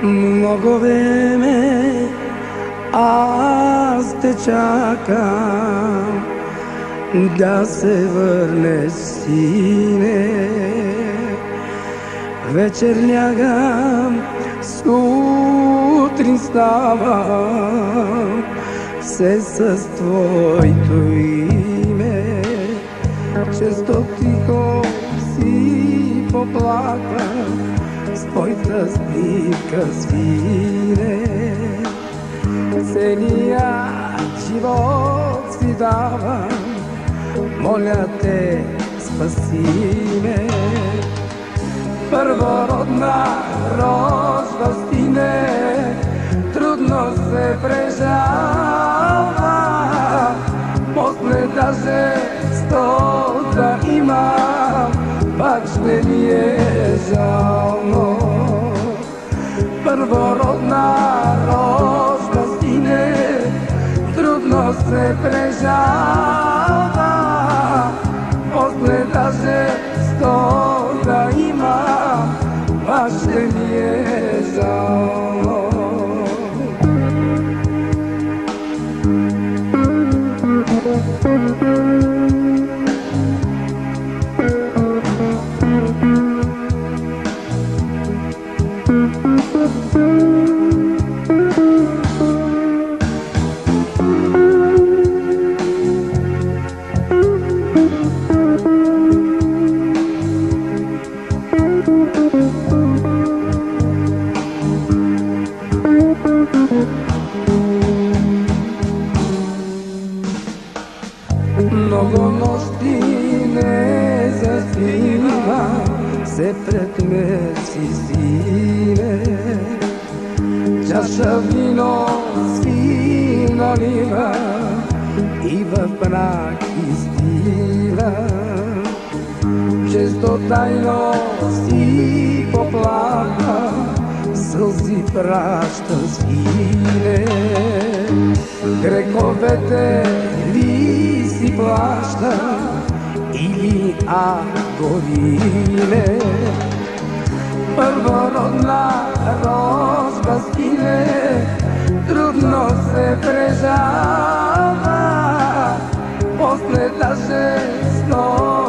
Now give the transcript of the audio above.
Много време аз те чакам да се върнеш, сине. Вечер лягам, сутрин ставам, все с твоето име. Често тихо си поплакам, с твоята снимка свине. Целият живот си давам, моля те, спаси ме. Първородна рожба стине, трудно се прежава. После даже 100 да имам, пак ще ми е жално. Първородна рожба стине, трудно се прежава. После даже 100 да имам, пак ще ми е жално. Много нощи не заспивам, все пред мен си, сине. Чаша вино си налива и в мрак изтива. Често тайно си поплака, сълзи праща, сине. Греховете ли си плаща или гориле? Първородна рожба скине, трудно се прежава. После даже 100